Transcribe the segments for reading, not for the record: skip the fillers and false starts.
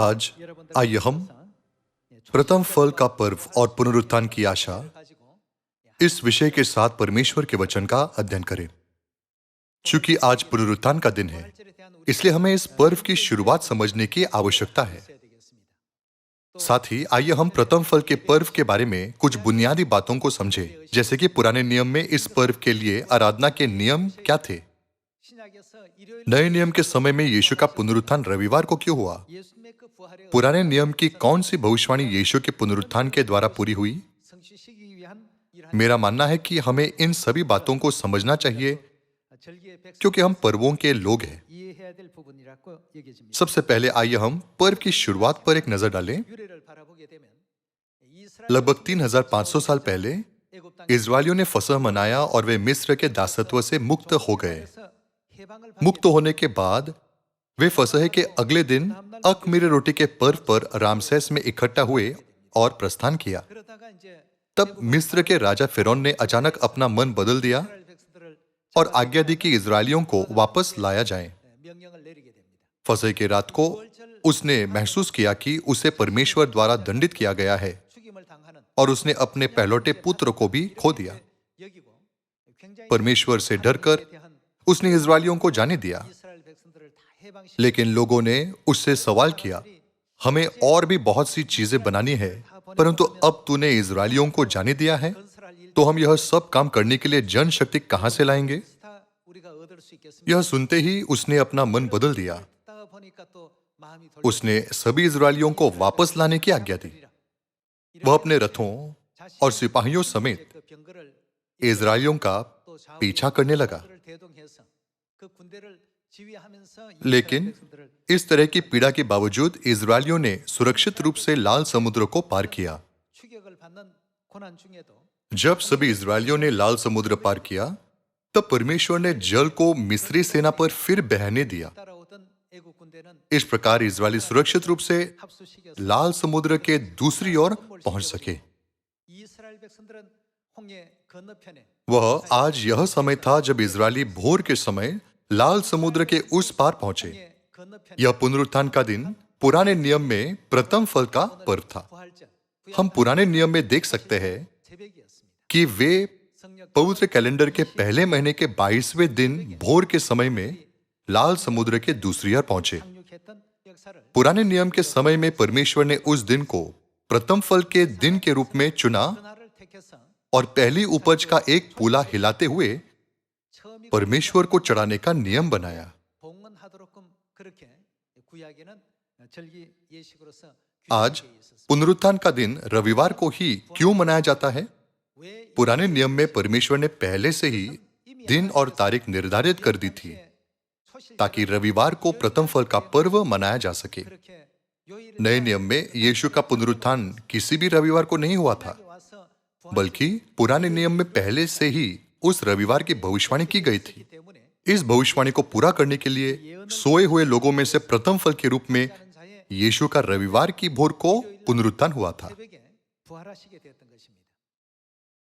आज आइए हम प्रथम फल का पर्व और पुनरुत्थान की आशा इस विषय के साथ परमेश्वर के वचन का अध्ययन करें। चूंकि आज पुनरुत्थान का दिन है, इसलिए हमें इस पर्व की शुरुआत समझने की आवश्यकता है। साथ ही आइए हम प्रथम फल के पर्व के बारे में कुछ बुनियादी बातों को समझें, जैसे कि पुराने नियम में इस पर्व के लिए आराधना के नियम क्या थे। नए नियम के समय में यीशु का पुनरुत्थान रविवार को क्यों हुआ? पुराने नियम की कौन सी भविष्यवाणी यीशु के पुनरुत्थान के द्वारा पूरी हुई? मेरा मानना है कि हमें इन सभी बातों को समझना चाहिए, क्योंकि हम पर्वों के लोग हैं। सबसे पहले आइए हम पर्व की शुरुआत पर एक नजर डालें। लगभग 3500 साल पहले इस्राएलियों ने फसह मनाया और वे मिस्र के दासत्व से मुक्त हो गए। मुक्त होने के बाद वे फसह के अगले दिन अख़मीरी रोटी के पर्व पर रामसेस में इकट्ठा हुए और प्रस्थान किया। तब मिस्र के राजा फिरौन ने अचानक अपना मन बदल दिया और आज्ञा दी कि इस्राएलियों को वापस लाया जाए। फसह की रात को उसने महसूस किया कि उसे परमेश्वर द्वारा दंडित किया गया है और उसने अपने पहलौठे पुत्र को भी खो दिया। परमेश्वर से डरकर उसने इस्राएलियों को जाने दिया, लेकिन लोगों ने उससे सवाल किया, हमें और भी बहुत सी चीजें बनानी है, परंतु अब तूने इस्राएलियों को जाने दिया है, तो हम यह सब काम करने के लिए जनशक्ति कहां से लाएंगे? यह सुनते ही उसने अपना मन बदल दिया। उसने सभी इस्राएलियों को वापस लाने की आज्ञा दी। वह अपने रथों और सिपाहियों समेत इस्राएलियों का पीछा करने लगा। लेकिन इस तरह की पीड़ा के बावजूद इस्राएलियों ने सुरक्षित रूप से लाल समुद्र को पार किया। जब सभी इस्राएलियों ने लाल समुद्र पार किया, तब परमेश्वर ने जल को मिस्री सेना पर फिर बहने दिया। इस प्रकार इस्राएली सुरक्षित रूप से लाल समुद्र के दूसरी ओर पहुंच सके। वह आज यह समय था जब इस्राएली भोर के समय लाल समुद्र के उस पार पहुंचे। यह पुनरुत्थान का दिन पुराने नियम में प्रथम फल का पर्व था। हम पुराने नियम में देख सकते हैं कि वे पवित्र कैलेंडर के पहले महीने के 22वें दिन भोर के समय में लाल समुद्र के दूसरी ओर पहुंचे। पुराने नियम के समय में परमेश्वर ने उस दिन को प्रथम फल के दिन के रूप में चुना और पहली उपज का एक पूला हिलाते हुए परमेश्वर को चढ़ाने का नियम बनाया। आज पुनरुत्थान का दिन रविवार को ही क्यों मनाया जाता है? पुराने नियम में परमेश्वर ने पहले से ही दिन और तारीख निर्धारित कर दी थी, ताकि रविवार को प्रथम फल का पर्व मनाया जा सके। नए नियम में यीशु का पुनरुत्थान किसी भी रविवार को नहीं हुआ था, बल्कि पुराने नियम में पहले से ही उस रविवार की भविष्यवाणी की गई थी। इस भविष्यवाणी को पूरा करने के लिए सोए हुए लोगों में से प्रथम फल के रूप में यीशु का रविवार की भोर को पुनरुत्थान हुआ था।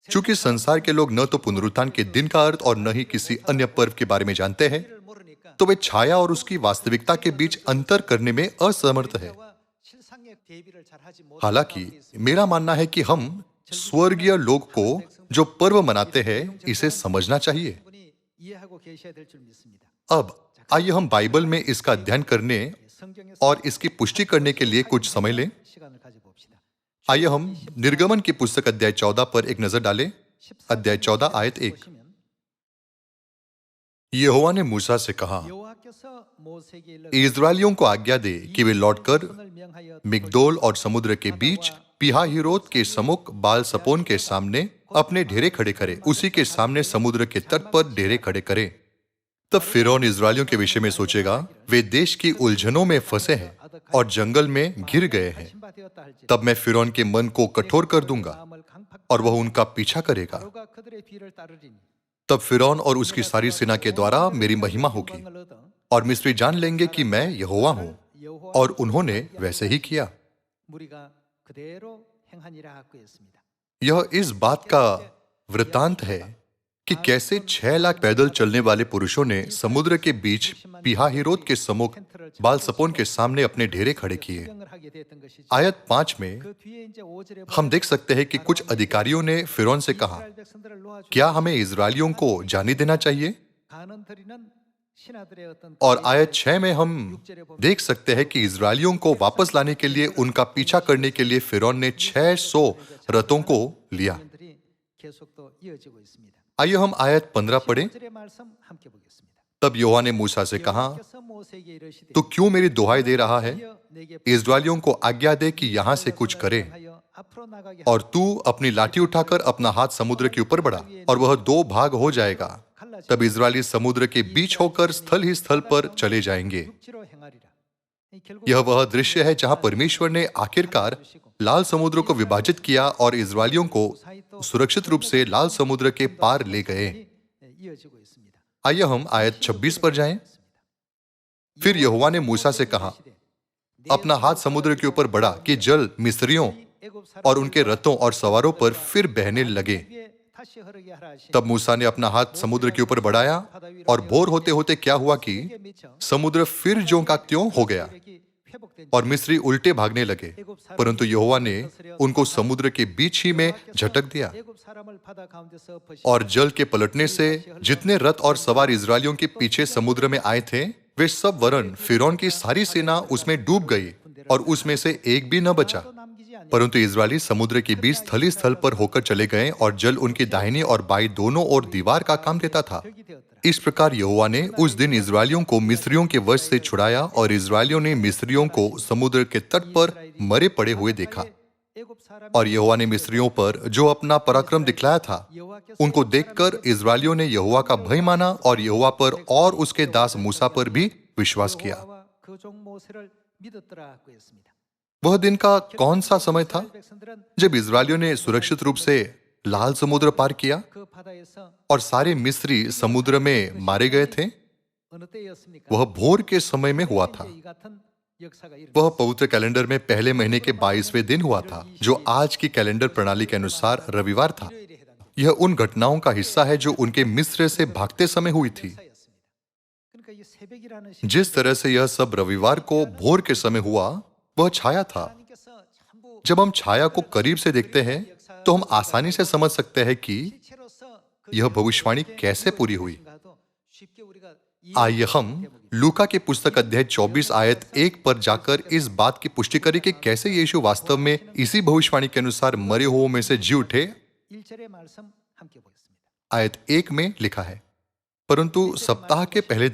चूंकि संसार के लोग न तो पुनरुत्थान के दिन का अर्थ और न ही किसी अन्य पर्व के बारे में जानते हैं, तो वे छाया और उसकी वास्तविकता के बीच अंतर करने में असमर्थ है। हालांकि मेरा मानना है कि हम स्वर्गीय लोग को जो पर्व मनाते हैं, इसे समझना चाहिए। अब आइए हम बाइबल में इसका अध्ययन करने और इसकी पुष्टि करने के लिए कुछ समय लें। आइए हम निर्गमन की पुस्तक अध्याय 14 पर एक नजर डालें। अध्याय 14 आयत 1। यहोवा ने मूसा से कहा, इस्राएलियों को आज्ञा दे कि वे लौटकर मिग्दोल और समुद्र के बीच पीहाहिरोत के सम्मुख बाल सपोन के सामने अपने डेरे खड़े करें। उसी के सामने समुद्र के तट पर डेरे खड़े करें। तब फिरौन इस्राएलियों के विषय में सोचेगा, वे देश की उलझनों में फंसे हैं और जंगल में घिर गए हैं। तब मैं फिरौन के मन को कठोर कर दूंगा और वह उनका पीछा करेगा। तब फिरौन और उसकी सारी सेना के द्वारा मेरी महिमा होगी और मिस्री जान लेंगे कि मैं यहोवा हूं। और उन्होंने वैसे ही किया। यह इस बात का वृतांत है कि कैसे 6 लाख पैदल चलने वाले पुरुषों ने समुद्र के बीच पिहाहिरोत के सम्मुख बालसपोन के सामने अपने डेरे खड़े किए। आयत 5 में हम देख सकते हैं कि कुछ अधिकारियों ने फिरौन से कहा, क्या हमें इजरायलियों को जाने देना चाहिए? और आयत 6 में हम देख सकते हैं कि इजरायलियों को वापस लाने के लिए उनका पीछा करने के लिए फिरौन ने 600 रथों को लिया। आइए हम आयत 15 पढ़ें। तब यहोवा ने मूसा से कहा, तू क्यों मेरी दुहाई दे रहा है? इजरायलियों को आज्ञा दे कि यहां से कुछ करे, और तू अपनी लाठी उठाकर अपना हाथ समुद्र के ऊपर बढ़ा, और वह 2 भाग हो जाएगा। तब इजरायली समुद्र के बीच होकर स्थल ही स्थल पर चले जाएंगे। यह वह दृश्य है जहां परमेश्वर ने आखिरकार लाल समुद्र को विभाजित किया और इजरायलियों को सुरक्षित रूप से लाल समुद्र के पार ले गए। आइए हम आयत 26 पर जाएं। फिर यहोवा ने मूसा से कहा, अपना हाथ समुद्र के ऊपर बढ़ा कि जल मिस्रियों और उनके रथों और सवारों पर फिर बहने लगे। तब मूसा ने अपना हाथ समुद्र के ऊपर बढ़ाया, और भोर होते होते क्या हुआ कि समुद्र फिर ज्यों का त्यों हो गया और मिस्री उल्टे भागने लगे, परंतु यहोवा ने उनको समुद्र के बीच ही में झटक दिया, और जल के पलटने से जितने रथ और सवार इजरायलियों के पीछे समुद्र में आए थे, वे सब वरन फिरौन की सारी सेना उसमें डूब गई, और उसमें से एक भी न बचा। परंतु इजरायली समुद्र के बीच स्थली स्थल पर होकर चले गए, और जल उनकी दाहिनी और बाईं दोनों ओर दीवार का काम देता था। इस प्रकार यहोवा ने उस दिन इजरायलियों को मिस्रियों के वश से छुड़ाया, और इजरायलियों ने मिस्रियों को समुद्र के तट पर मरे पड़े हुए देखा। और यहोवा ने मिस्रियों पर जो अपना पराक्रम दिखलाया था, उनको देखकर इजरायलियों ने यहोवा का भय माना, और यहोवा पर और उसके दास मूसा पर भी विश्वास किया। वह दिन का कौन सा समय था जब इजरायलियों ने सुरक्षित रूप से लाल समुद्र पार किया और सारे मिस्री समुद्र में मारे गए थे? वह भोर के समय में हुआ था। वह पवित्र कैलेंडर में पहले महीने के 22वें दिन हुआ था, जो आज की कैलेंडर प्रणाली के अनुसार रविवार था। यह उन घटनाओं का हिस्सा है जो उनके मिस्र से भागते समय हुई थी। जिस तरह से यह सब रविवार को भोर के समय हुआ, वह छाया था। जब हम छाया को करीब से देखते हैं तो हम आसानी से समझ सकते हैं कि यह भविष्यवाणी कैसे पूरी हुई। आइए हम लूका की पुस्तक अध्याय 24 आयत 1 पर जाकर इस बात की पुष्टि करें कि कैसे यीशु वास्तव में इसी भविष्यवाणी के अनुसार मरे हुओं में से जी उठे। आयत 1 में लिखा है, परंतु सप्ताह के पहले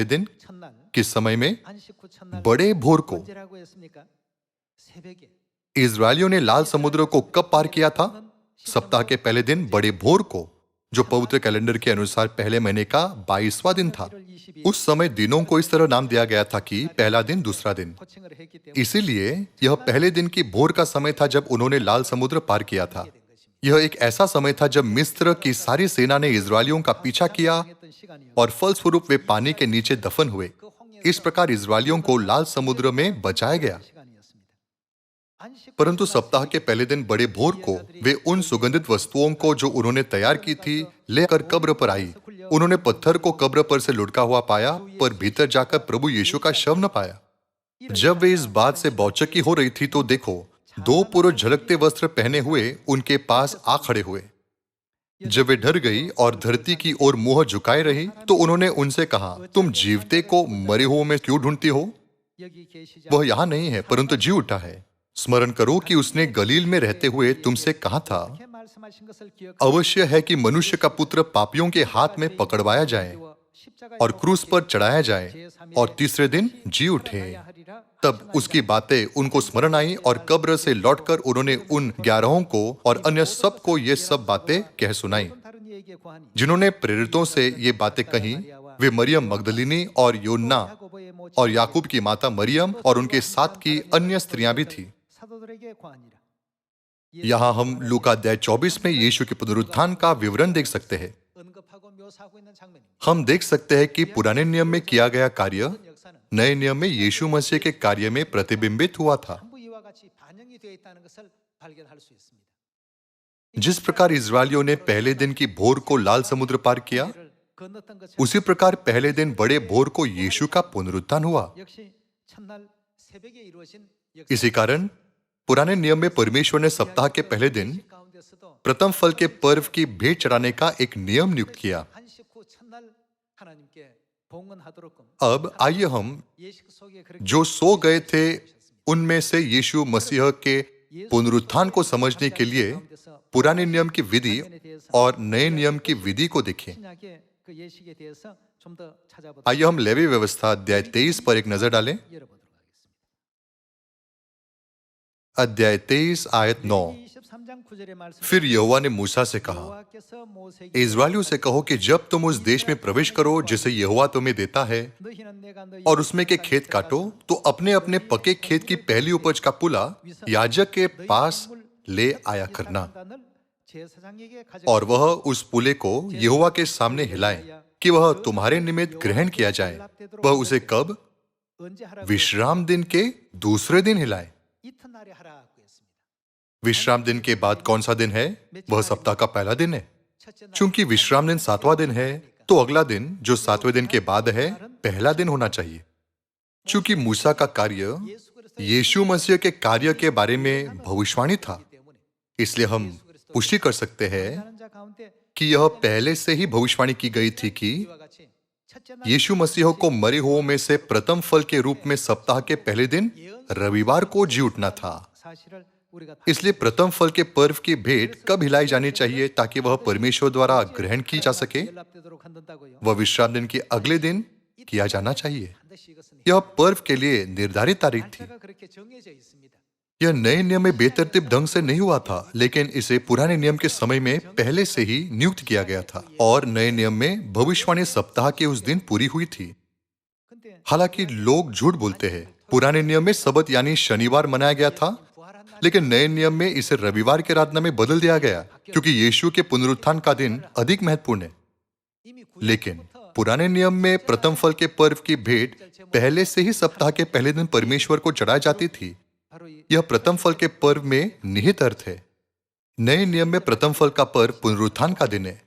दिन किस समय में? बड़े भोर को। इजरायलियों ने लाल समुद्र को कब पार किया था? सप्ताह के पहले दिन बड़े भोर को, जो पवित्र कैलेंडर के अनुसार पहले महीने का 22वां दिन था। उस समय दिनों को इस तरह नाम दिया गया था कि पहला दिन, दूसरा दिन। इसीलिए यह पहले दिन की भोर का समय था जब उन्होंने लाल समुद्र पार किया था। यह एक ऐसा समय था जब मिस्र की सारी सेना ने इजरायलियों का पीछा किया और फलस्वरूप वे पानी के नीचे दफन हुए। इस प्रकार इजरायलियों को लाल समुद्र में बचाया गया। परंतु सप्ताह के पहले दिन बड़े भोर को वे उन सुगंधित वस्तुओं को जो उन्होंने तैयार की थी लेकर कब्र पर आई। उन्होंने पत्थर को कब्र पर से लुढ़का हुआ पाया, पर भीतर जाकर प्रभु यीशु का शव न पाया। जब वे इस बात से बौचकी हो रही थी तो देखो, 2 पुरुष झलकते वस्त्र पहने हुए उनके पास आ खड़े हुए। जब वे डर गई और धरती की ओर मुंह झुकाए रही तो उन्होंने उनसे कहा, तुम जीवते को मरे हुओं में क्यों ढूंढती हो? वह यहाँ नहीं है, परंतु जी उठा है। स्मरण करो कि उसने गलील में रहते हुए तुमसे कहा था, अवश्य है कि मनुष्य का पुत्र पापियों के हाथ में पकड़वाया जाए और क्रूस पर चढ़ाया जाए और तीसरे दिन जी उठे। तब उसकी बातें उनको स्मरण आई और कब्र से लौटकर उन्होंने उन 11 को और अन्य सब को ये सब बातें कह सुनाई। जिन्होंने प्रेरितों से ये बातें कही वे मरियम मगदलिनी और योन्ना और याकूब की माता मरियम और उनके साथ की अन्य स्त्रियां भी थी। यहाँ हम लूका अध्याय 24 में यीशु के पुनरुत्थान का विवरण देख सकते हैं। हम देख सकते हैं कि पुराने नियम में किया गया कार्य नए नियम में यीशु मसीह के कार्य में प्रतिबिंबित हुआ था। जिस प्रकार इजरायलियों ने पहले दिन की भोर को लाल समुद्र पार किया, उसी प्रकार पहले दिन बड़े भोर को यीशु का पुनरुत्थान हुआ। इसी कारण पुराने नियम में परमेश्वर ने सप्ताह के पहले दिन प्रथम फल के पर्व की भेंट चढ़ाने का एक नियम नियुक्त किया। अब आइए हम जो सो गए थे उनमें से यीशु मसीह के पुनरुत्थान को समझने के लिए पुराने नियम की विधि और नए नियम की विधि को देखें। आइए हम लेवी व्यवस्था अध्याय 23 पर एक नजर डालें। अध्याय 23 आयत 9। फिर यहोवा ने मूसा से कहा, इस्राएलियों से कहो कि जब तुम उस देश में प्रवेश करो जिसे यहोवा तुम्हें देता है और उसमें के खेत काटो, तो अपने अपने पके खेत की पहली उपज का पुला याजक के पास ले आया करना, और वह उस पुले को यहोवा के सामने हिलाए कि वह तुम्हारे निमित्त ग्रहण किया जाए। वह उसे कब? विश्राम दिन के दूसरे दिन हिलाए। विश्राम दिन के बाद कौन सा दिन है? वह सप्ताह का पहला दिन है। चूंकि विश्राम दिन 7वां दिन है, तो अगला दिन जो 7वें दिन के बाद है पहला दिन होना चाहिए। चूंकि मूसा का कार्य यीशु मसीह के कार्य के बारे में भविष्यवाणी था, इसलिए हम पुष्टि कर सकते हैं कि यह पहले से ही भविष्यवाणी की गई थी कि यीशु मसीह को मरे हुओं में से प्रथम फल के रूप में सप्ताह के पहले दिन रविवार को जी उठना था। इसलिए प्रथम फल के पर्व की भेंट कब हिलाई जानी चाहिए ताकि वह परमेश्वर द्वारा ग्रहण की जा सके? वह विश्राम दिन के अगले दिन किया जाना चाहिए। यह पर्व के लिए निर्धारित तारीख थी। यह नए नियम में बेतरतीब ढंग से नहीं हुआ था, लेकिन इसे पुराने नियम के समय में पहले से ही नियुक्त किया गया था, और नए नियम में भविष्यवाणी सप्ताह के उस दिन पूरी हुई थी। हालांकि लोग झूठ बोलते हैं। पुराने नियम में सबत यानी शनिवार मनाया गया था, लेकिन नए नियम में इसे रविवार की आराधना में बदल दिया गया, क्योंकि यीशु के पुनरुत्थान का दिन अधिक महत्वपूर्ण है। लेकिन पुराने नियम में प्रथम फल के पर्व की भेंट पहले से ही सप्ताह के पहले दिन परमेश्वर को चढ़ाई जाती थी। यह प्रथम फल के पर्व में निहित अर्थ है। नए नियम में प्रथम फल का पर्व पुनरुत्थान का दिन है।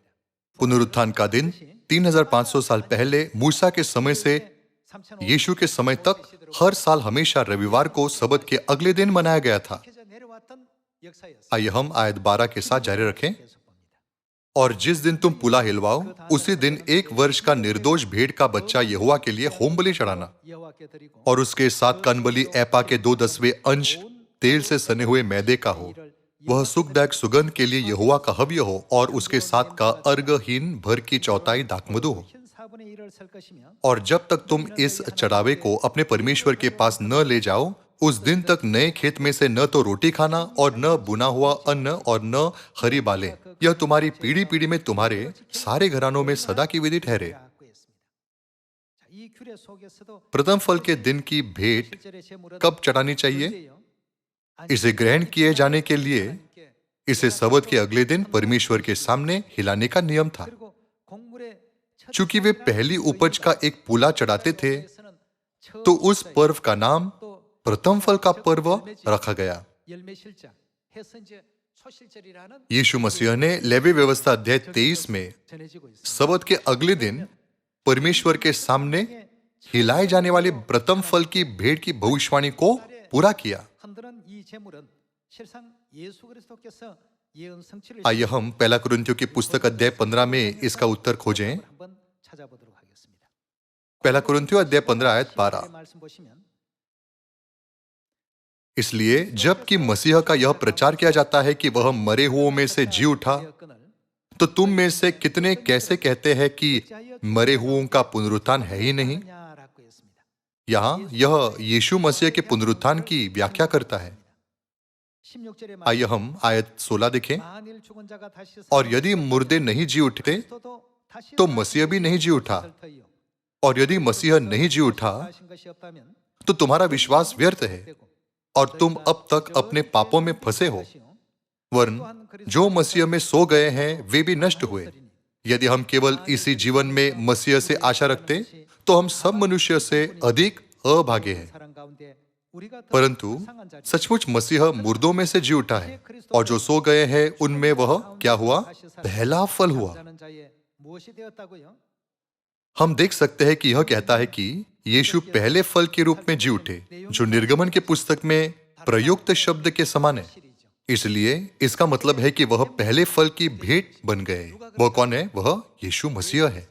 पुनरुत्थान का दिन 3500 साल पहले मूसा के समय से यीशु के समय तक हर साल हमेशा रविवार को सबत के अगले दिन मनाया गया था। आइए हम आयत 12 के साथ जारी रखें। और जिस दिन तुम पुला हिलवाओ, उसी दिन 1 वर्ष का निर्दोष भेड़ का बच्चा यहोवा के लिए होम बलि चढ़ाना, और उसके साथ कनबली एपा के 2/10 अंश तेल से सने हुए मैदे का हो। वह सुखदायक सुगंध के लिए यहोवा का हव्य हो, और उसके साथ का अर्घहीन भर की चौथाई दाखमधु हो। और जब तक तुम इस चढ़ावे को अपने परमेश्वर के पास न ले जाओ, उस दिन तक नए खेत में से न तो रोटी खाना और न बुना हुआ अन्न और न हरी बालें। यह तुम्हारी पीढ़ी पीढ़ी में तुम्हारे सारे घरानों में सदा की विधि ठहरे। प्रथम फल के दिन की भेंट कब चढ़ानी चाहिए? इसे ग्रहण किए जाने के लिए इसे सबत के अगले दिन परमेश्वर के सामने हिलाने का नियम था। चूंकि वे पहली उपज का एक पुला चढ़ाते थे, तो उस पर्व का नाम प्रथम फल का पर्व रखा गया। यीशु मसीह ने लेवी व्यवस्था अध्याय 23 में सबत के अगले दिन परमेश्वर के सामने हिलाए जाने वाले प्रथम फल की भेंट की भविष्यवाणी को पूरा किया। आइए हम पहला कुरिन्थियों की पुस्तक अध्याय 15 में इसका उत्तर खोजें। पहला कुरिन्थियों अध्याय 15 आयत 12। इसलिए जबकि मसीह का यह प्रचार किया जाता है कि वह मरे हुओं में से जी उठा, तो तुम में से कितने कैसे कहते हैं कि मरे हुओं का पुनरुत्थान है ही नहीं? यहाँ यह यीशु मसीह के पुनरुत्थान की व्याख्या करता है। आइए हम आयत 16 देखें। और यदि मुर्दे नहीं जी उठते, तो मसीह भी नहीं जी उठा, और यदि मसीह नहीं जी उठा, तो तुम्हारा विश्वास व्यर्थ है, और तुम अब तक अपने पापों में फंसे हो। वरन जो मसीह में सो गए हैं वे भी नष्ट हुए। यदि हम केवल इसी जीवन में मसीह से आशा रखते, तो हम सब मनुष्य से अधिक अभागे हैं। परंतु सचमुच मसीह मुर्दों में से जी उठा है, और जो सो गए हैं उनमें वह क्या हुआ? पहला फल हुआ। हम देख सकते हैं कि यह कहता है कि यीशु पहले फल के रूप में जी उठे, जो निर्गमन के पुस्तक में प्रयुक्त शब्द के समान है। इसलिए इसका मतलब है कि वह पहले फल की भेंट बन गए। वह कौन है? वह यीशु मसीह है।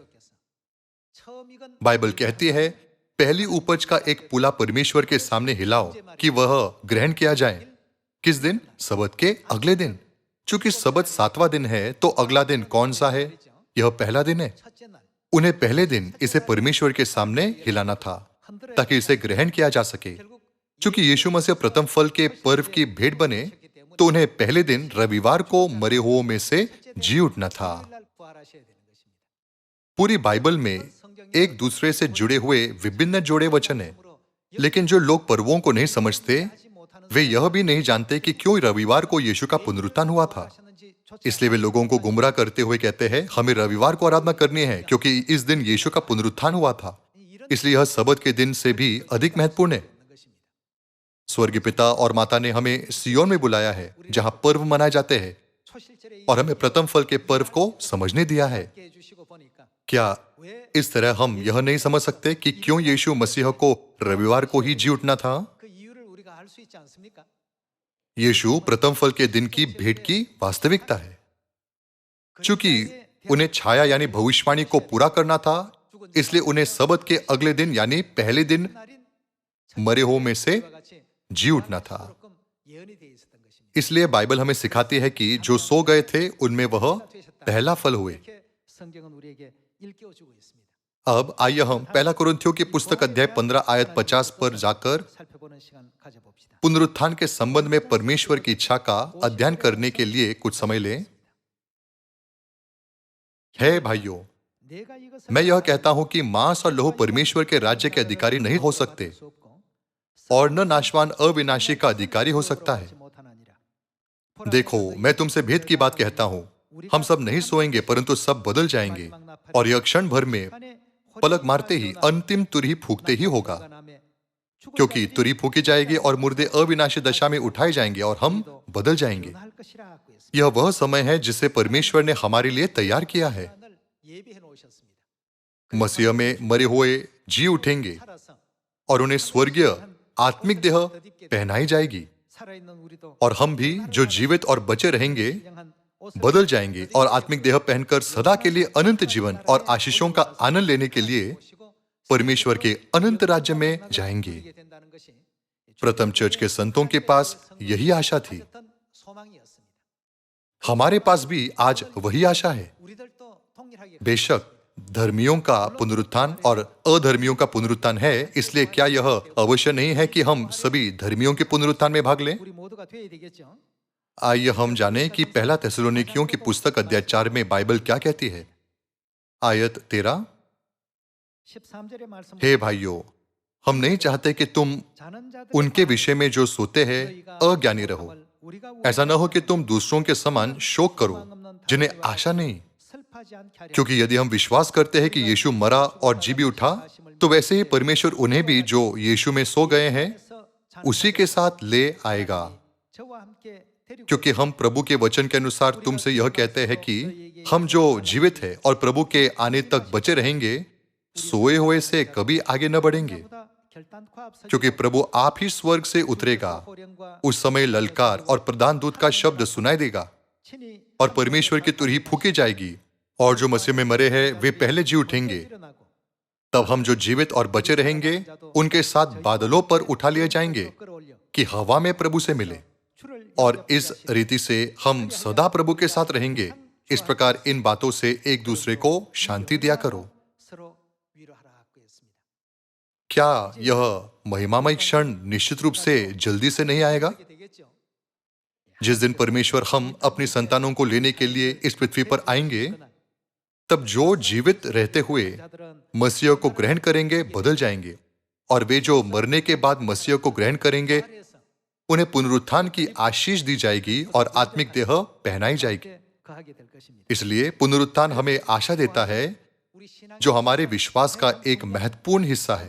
बाइबल कहती है, पहली उपज का एक पुला परमेश्वर के सामने हिलाओ कि वह ग्रहण किया जाए। किस दिन? सबत के अगले दिन। चूंकि सबत 7वां दिन है, तो अगला दिन कौन सा है? यह पहला दिन है। उन्हें पहले दिन इसे परमेश्वर के सामने हिलाना था, ताकि इसे ग्रहण किया जा सके। चूंकि यीशु मसीह प्रथम फल के पर्व की भेंट बने, तो उन्हें पहले दिन रविवार को मरे हुओं में से जी उठना था। पूरी बाइबल में एक दूसरे से जुड़े हुए विभिन्न जोड़े वचन हैं, लेकिन जो लोग पर्वों को नहीं समझते, वे यह भी नहीं जानते कि क्यों रविवार को यीशु का पुनरुत्थान हुआ था। इसलिए वे लोगों को गुमराह करते हुए कहते हैं, हमें रविवार को आराधना करनी है क्योंकि इस दिन यीशु का पुनरुत्थान हुआ था। इसलिए यह सबत के दिन से भी अधिक महत्वपूर्ण है। स्वर्गीय पिता और माता ने हमें सियोन में बुलाया है, जहां पर्व मनाए जाते हैं, और हमें प्रथम फल के पर्व को समझने दिया है। क्या इस तरह हम यह नहीं समझ सकते कि क्यों यीशु मसीह को रविवार को ही जी उठना था? यीशु प्रथम फल के दिन की भेंट की वास्तविकता है। चूंकि उन्हें छाया यानी भविष्यवाणी को पूरा करना था, इसलिए उन्हें सबत के अगले दिन यानी पहले दिन मरे हुओं में से जी उठना था। इसलिए बाइबल हमें सिखाती है कि जो सो गए थे उनमें वह पहला फल हुए। अब आइए हम पहला कुरिन्थियों की पुस्तक अध्याय 15 आयत 50 पर जाकर पुनरुत्थान के संबंध में परमेश्वर की इच्छा का अध्ययन करने के लिए कुछ समय लें। है भाइयों, मैं यह कहता हूं कि मांस और लहू परमेश्वर के राज्य के अधिकारी नहीं हो सकते, और न नाशवान अविनाशी का अधिकारी हो सकता है। देखो, मैं तुमसे भेद की बात कहता हूं, हम सब नहीं सोएंगे, परंतु सब बदल जाएंगे, और यह क्षण भर में पलक मारते ही अंतिम तुरही फूंकते ही होगा। क्योंकि तुरही फूंकी जाएगी और मुर्दे अविनाशी दशा में उठाए जाएंगे और हम बदल जाएंगे। यह वह समय है जिसे परमेश्वर ने हमारे लिए तैयार किया है। मसीह में मरे हुए जी उठेंगे और उन्हें स्वर्गीय आत्मिक देह पहनाई जाएगी, और हम भी जो जीवित और बचे रहेंगे बदल जाएंगे और आत्मिक देह पहनकर सदा के लिए अनंत जीवन और आशीषों का आनंद लेने के लिए परमेश्वर के अनंत राज्य में जाएंगे। प्रथम चर्च के संतों के पास यही आशा थी। हमारे पास भी आज वही आशा है। बेशक धर्मियों का पुनरुत्थान और अधर्मियों का पुनरुत्थान है, इसलिए क्या यह अवश्य नहीं है कि हम सभी धर्मियों के पुनरुत्थान में भाग लें? आइए हम जानें कि पहला थिस्सलुनीकियों की पुस्तक अध्याय 4 में बाइबल क्या कहती है। आयत 13, हे भाइयों, हम नहीं चाहते कि तुम उनके विषय में जो सोते हैं अज्ञानी रहो। ऐसा न हो कि तुम दूसरों के समान शोक करो जिन्हें आशा नहीं। क्योंकि यदि हम विश्वास करते हैं कि यीशु मरा और जी भी उठा, तो वैसे ही परमेश्वर उन्हें भी जो यीशु में सो गए हैं उसी के साथ ले आएगा। क्योंकि हम प्रभु के वचन के अनुसार तुमसे यह कहते हैं कि हम जो जीवित हैं और प्रभु के आने तक बचे रहेंगे, सोए हुए से कभी आगे न बढ़ेंगे। क्योंकि प्रभु आप ही स्वर्ग से उतरेगा। उस समय ललकार और प्रधान दूत का शब्द सुनाई देगा और परमेश्वर की तुरही फूंकी जाएगी, और जो मसीह में मरे हैं वे पहले जी उठेंगे। तब हम जो जीवित और बचे रहेंगे उनके साथ बादलों पर उठा लिए जाएंगे कि हवा में प्रभु से मिले, और इस रीति से हम सदा प्रभु के साथ रहेंगे। इस प्रकार इन बातों से एक दूसरे को शांति दिया करो। क्या यह महिमामय क्षण निश्चित रूप से जल्दी से नहीं आएगा? जिस दिन परमेश्वर हम अपनी संतानों को लेने के लिए इस पृथ्वी पर आएंगे, तब जो जीवित रहते हुए मसीह को ग्रहण करेंगे बदल जाएंगे, और वे जो मरने के बाद मसीह को ग्रहण करेंगे उन्हें पुनरुत्थान की आशीष दी जाएगी और आत्मिक देह पहनाई जाएगी। इसलिए पुनरुत्थान हमें आशा देता है, जो हमारे विश्वास का एक महत्वपूर्ण हिस्सा है।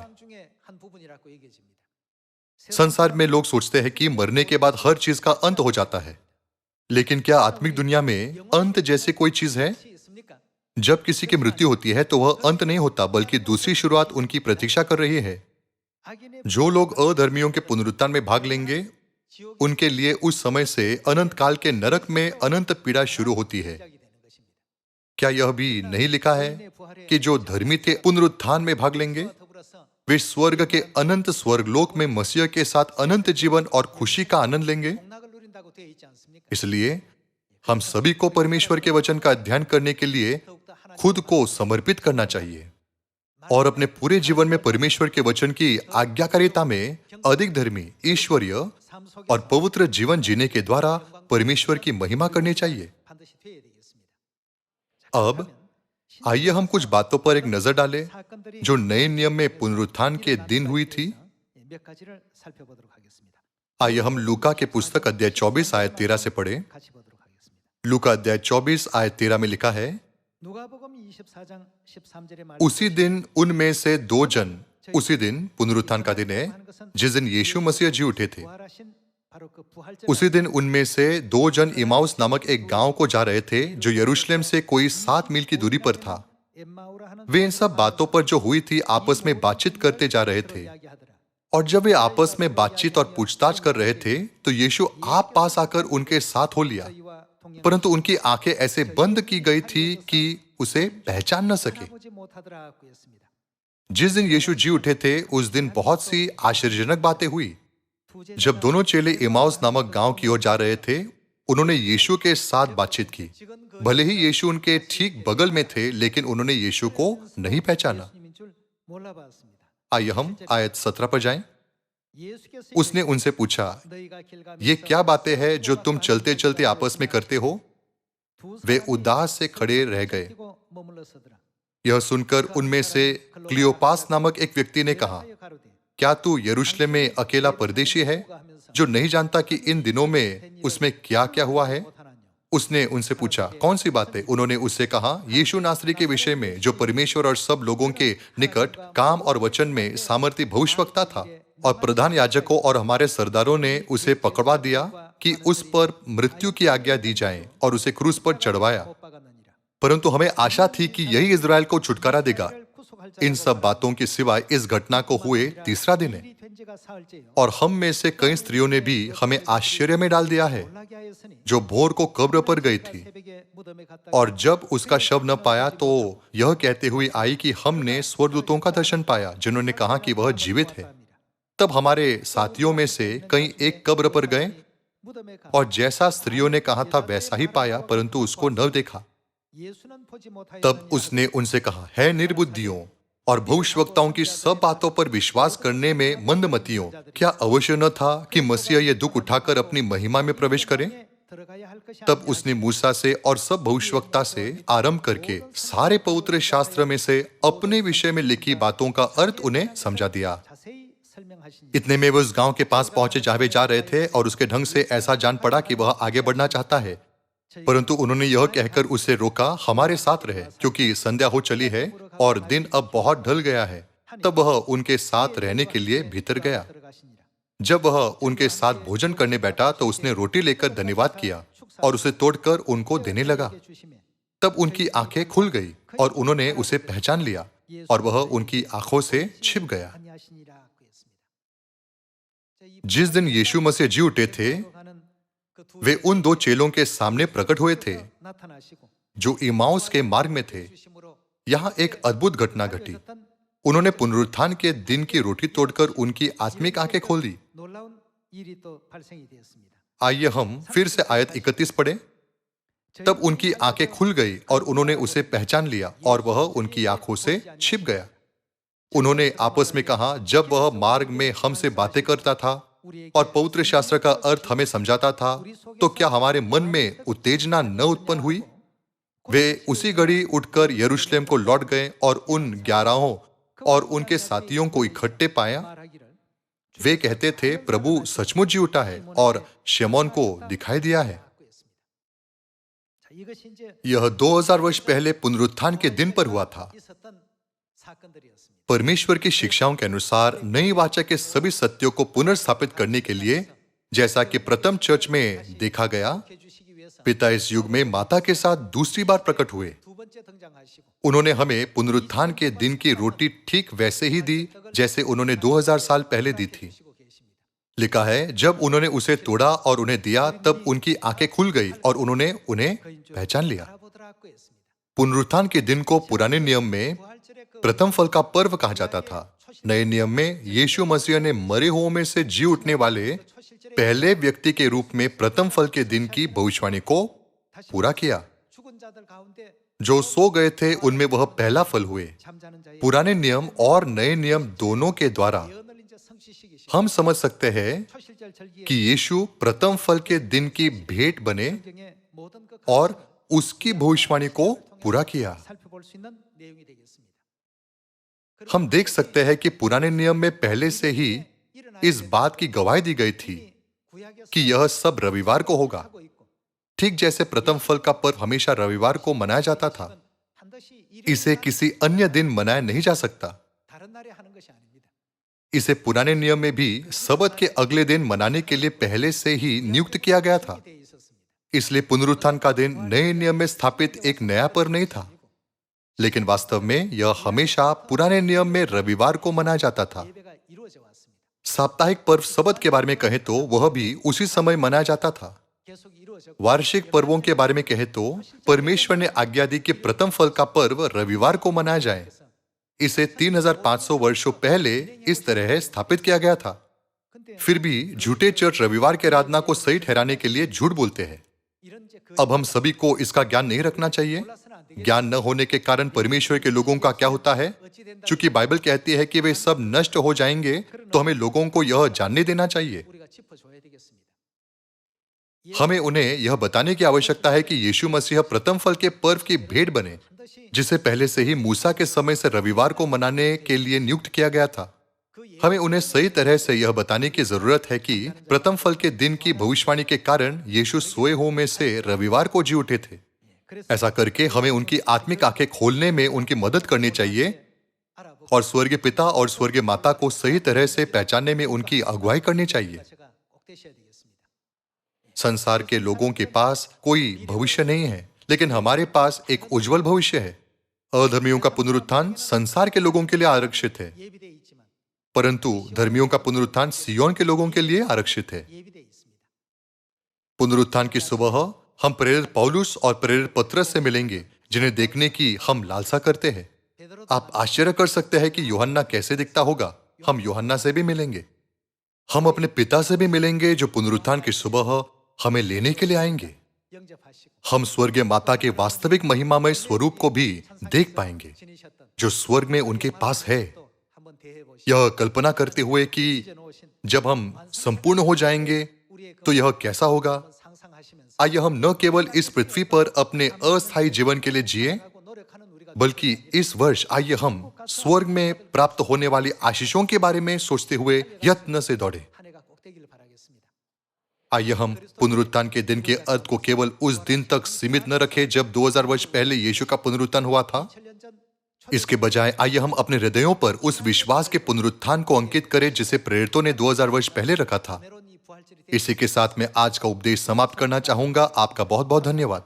संसार में लोग सोचते हैं कि मरने के बाद हर चीज का अंत हो जाता है, लेकिन क्या आत्मिक दुनिया में अंत जैसी कोई चीज है? जब किसी की मृत्यु होती है तो वह अंत नहीं होता, बल्कि दूसरी शुरुआत उनकी प्रतीक्षा कर रही है। जो लोग अधर्मियों के पुनरुत्थान में भाग लेंगे, उनके लिए उस समय से अनंत काल के नरक में अनंत पीड़ा शुरू होती है। क्या यह भी नहीं लिखा है कि जो धर्मी थे पुनरुत्थान में भाग लेंगे? वे स्वर्ग के अनंत स्वर्गलोक में मसीह के साथ अनंत जीवन और खुशी का आनंद लेंगे। इसलिए हम सभी को परमेश्वर के वचन का अध्ययन करने के लिए खुद को समर्पित करना चाहिए और अपने पूरे जीवन में परमेश्वर के वचन की आज्ञाकारिता में अधिक धर्मी, ईश्वरीय और पवित्र जीवन जीने के द्वारा परमेश्वर की महिमा करनी चाहिए। अब आइए हम कुछ बातों पर एक नजर डालें जो नए नियम में पुनरुत्थान के दिन हुई थी। आइए हम लूका के पुस्तक अध्याय 24 आयत 13 से पढ़ें। लूका अध्याय 24 आयत 13 में लिखा है, उसी दिन उनमें से दो जन, उसी दिन पुनरुत्थान का दिन है जिस दिन यीशु मसीह जी उठे थे। उसी दिन उनमें से दो जन इमाउस नामक एक गांव को जा रहे थे जो यरूशलेम से कोई 7 मील की दूरी पर था। वे इन सब बातों पर जो हुई थी आपस में बातचीत करते जा रहे थे। और जब वे आपस में बातचीत और पूछताछ कर रहे थे तो यीशु आप पास आकर उनके साथ हो लिया, परंतु उनकी आंखें ऐसे बंद की गई थी कि उसे पहचान न सके। जिस दिन यीशु जी उठे थे उस दिन बहुत सी आश्चर्यजनक बातें हुई। जब दोनों चेले इमाउस नामक गांव की ओर जा रहे थे, उन्होंने यीशु के साथ बातचीत की। भले ही यीशु उनके ठीक बगल में थे, लेकिन उन्होंने यीशु को नहीं पहचाना। आइए हम आयत 17 पर जाएं। उसने उनसे पूछा, ये क्या बातें हैं जो तुम चलते चलते आपस में करते हो? वे उदास से खड़े रह गए। यह सुनकर उनमें से क्लियोपास नामक एक व्यक्ति ने कहा, क्या तू यरूशलेम में अकेला परदेशी है जो नहीं जानता कि इन दिनों में उसमें क्या क्या हुआ है? उसने उनसे पूछा, कौन सी बातें? उन्होंने उससे कहा, यीशु नासरी के विषय में जो परमेश्वर और सब लोगों के निकट काम और वचन में सामर्थी भविष्यवक्ता था। और प्रधान याजकों और हमारे सरदारों ने उसे पकड़वा दिया कि उस पर मृत्यु की आज्ञा दी जाए और उसे क्रूस पर चढ़वाया। परंतु हमें आशा थी कि यही इजराइल को छुटकारा देगा। इन सब बातों के सिवाय इस घटना को हुए तीसरा दिन है और हम में से कई स्त्रियों ने भी हमें आश्चर्य में डाल दिया है, जो भोर को कब्र पर गई थी और जब उसका शव न पाया तो यह कहते हुए आई कि हमने स्वर्गदूतों का दर्शन पाया जिन्होंने कहा कि वह जीवित है। तब हमारे साथियों में से कई एक कब्र पर गए और जैसा स्त्रियों ने कहा था वैसा ही पाया, परंतु उसको न देखा। तब उसने उनसे कहा, है निर्बुद्धियों और भविष्यवक्ताओं की सब बातों पर विश्वास करने में मंदमतियों, क्या अवश्य न था कि मसीह ये दुख उठाकर अपनी महिमा में प्रवेश करे? तब उसने मूसा से और सब भविष्यवक्ता से आरंभ करके सारे पवित्र शास्त्र में से अपने विषय में लिखी बातों का अर्थ उन्हें समझा दिया। इतने में वे उस गांव के पास पहुंचे जहां वे जा रहे थे और उसके ढंग से ऐसा जान पड़ा कि वह आगे बढ़ना चाहता है, परंतु उन्होंने यह कहकर उसे रोका, हमारे साथ रहे, क्योंकि संध्या हो चली है और दिन अब बहुत ढल गया है। तब वह उनके साथ रहने के लिए भीतर गया। जब वह उनके साथ भोजन करने बैठा तो उसने रोटी लेकर धन्यवाद किया और उसे तोड़कर उनको देने लगा। तब उनकी आंखें खुल गई और उन्होंने उसे पहचान लिया और वह उनकी आंखों से छिप गया। जिस दिन यीशु मसीह जी उठे थे, वे उन दो चेलों के सामने प्रकट हुए थे जो इमाउस के मार्ग में थे। यहां एक अद्भुत घटना घटी। उन्होंने पुनरुत्थान के दिन की रोटी तोड़कर उनकी आत्मिक आंखें खोल दी। आइए हम फिर से आयत 31 पढ़ें। तब उनकी आंखें खुल गई और उन्होंने उसे पहचान लिया और वह उनकी आंखों से छिप गया। उन्होंने आपस में कहा, जब वह मार्ग में हमसे बातें करता था और पवित्र शास्त्र का अर्थ हमें समझाता था, तो क्या हमारे मन में उत्तेजना न उत्पन्न हुई? वे उसी घड़ी उठकर यरूशलेम को लौट गए और उन 11 और उनके साथियों को इकट्ठे पाया। वे कहते थे, प्रभु सचमुच जी उठा है और शमौन को दिखाई दिया है। यह 2000 वर्ष पहले पुनरुत्थान के दिन पर हुआ था। परमेश्वर की शिक्षाओं के अनुसार नई वाचा के सभी सत्यों को पुनर्स्थापित करने के लिए, जैसा कि प्रथम चर्च में देखा गया, पिता इस युग में माता के साथ दूसरी बार प्रकट हुए। उन्होंने हमें पुनरुत्थान के दिन की रोटी ठीक वैसे ही दी जैसे उन्होंने 2000 साल पहले दी थी। लिखा है, जब उन्होंने उसे तोड़ा और उन्हें दिया, तब उनकी आंखें खुल गई और उन्होंने उन्हें पहचान लिया। पुनरुत्थान के दिन को पुराने नियम में प्रथम फल का पर्व कहा जाता था। नए नियम में यीशु मसीह ने मरे हुओं में से जी उठने वाले पहले व्यक्ति के रूप में प्रथम फल के दिन की भविष्यवाणी को पूरा किया। जो सो गए थे उनमें वह पहला फल हुए। पुराने नियम और नए नियम दोनों के द्वारा हम समझ सकते हैं कि यीशु प्रथम फल के दिन की भेंट बने और उसकी भविष्यवाणी को पूरा किया। हम देख सकते हैं कि पुराने नियम में पहले से ही इस बात की गवाही दी गई थी कि यह सब रविवार को होगा, ठीक जैसे प्रथम फल का पर्व हमेशा रविवार को मनाया जाता था। इसे किसी अन्य दिन मनाया नहीं जा सकता। इसे पुराने नियम में भी सबत के अगले दिन मनाने के लिए पहले से ही नियुक्त किया गया था। इसलिए पुनरुत्थान का दिन नए नियम में स्थापित एक नया पर्व नहीं था, लेकिन वास्तव में यह हमेशा पुराने नियम में रविवार को मनाया जाता था। साप्ताहिक पर्व सबत के बारे में कहें तो वह भी उसी समय मनाया जाता था। वार्षिक पर्वों के बारे में कहें तो परमेश्वर ने आज्ञा दी कि प्रथम फल का पर्व रविवार को मनाया जाए। इसे 3500 वर्षों पहले इस तरह स्थापित किया गया था। फिर भी झूठे चर्च रविवार के आराधना को सही ठहराने के लिए झूठ बोलते हैं। अब हम सभी को इसका ज्ञान नहीं रखना चाहिए। ज्ञान न होने के कारण परमेश्वर के लोगों का क्या होता है? चूंकि बाइबल कहती है कि वे सब नष्ट हो जाएंगे, तो हमें लोगों को यह जानने देना चाहिए। हमें उन्हें यह बताने की आवश्यकता है कि यीशु मसीह प्रथम फल के पर्व की भेंट बने, जिसे पहले से ही मूसा के समय से रविवार को मनाने के लिए नियुक्त किया गया था। हमें उन्हें सही तरह से यह बताने की जरूरत है कि प्रथम फल के दिन की भविष्यवाणी के कारण यीशु सोए हुओं में से रविवार को जी उठे थे। ऐसा करके हमें उनकी आत्मिक आंखें खोलने में उनकी मदद करनी चाहिए और स्वर्गीय पिता और स्वर्गीय माता को सही तरह से पहचानने में उनकी अगुवाई करनी चाहिए। संसार के लोगों के पास कोई भविष्य नहीं है, लेकिन हमारे पास एक उज्जवल भविष्य है। अधर्मियों का पुनरुत्थान संसार के लोगों के लिए आरक्षित है, परंतु धर्मियों का पुनरुत्थान सियोन के लोगों के लिए आरक्षित है। पुनरुत्थान की सुबह हम प्रेरित पौलुस और प्रेरित पत्रस से मिलेंगे, जिन्हें देखने की हम लालसा करते हैं। आप आश्चर्य कर सकते हैं कि यूहन्ना कैसे दिखता होगा। हम यूहन्ना से भी मिलेंगे। हम अपने पिता से भी मिलेंगे, जो पुनरुत्थान की सुबह हमें लेने के लिए आएंगे। हम स्वर्गीय माता के वास्तविक महिमामय स्वरूप को भी देख पाएंगे, जो स्वर्ग में उनके पास है। यह कल्पना करते हुए कि जब हम संपूर्ण हो जाएंगे तो यह कैसा होगा, आइए हम न केवल इस पृथ्वी पर अपने अस्थायी जीवन के लिए जिए, बल्कि इस वर्ष आइए हम स्वर्ग में प्राप्त होने वाली आशीषों के बारे में सोचते हुए यत्न से दौड़े। आइए हम पुनरुत्थान के दिन के अर्थ को केवल उस दिन तक सीमित न रखें जब 2000 वर्ष पहले यीशु का पुनरुत्थान हुआ था। इसके बजाय आइए हम अपने हृदयों पर उस विश्वास के पुनरुत्थान को अंकित करें जिसे प्रेरितों ने 2000 वर्ष पहले रखा था। इसी के साथ मैं आज का उपदेश समाप्त करना चाहूंगा। आपका बहुत बहुत धन्यवाद।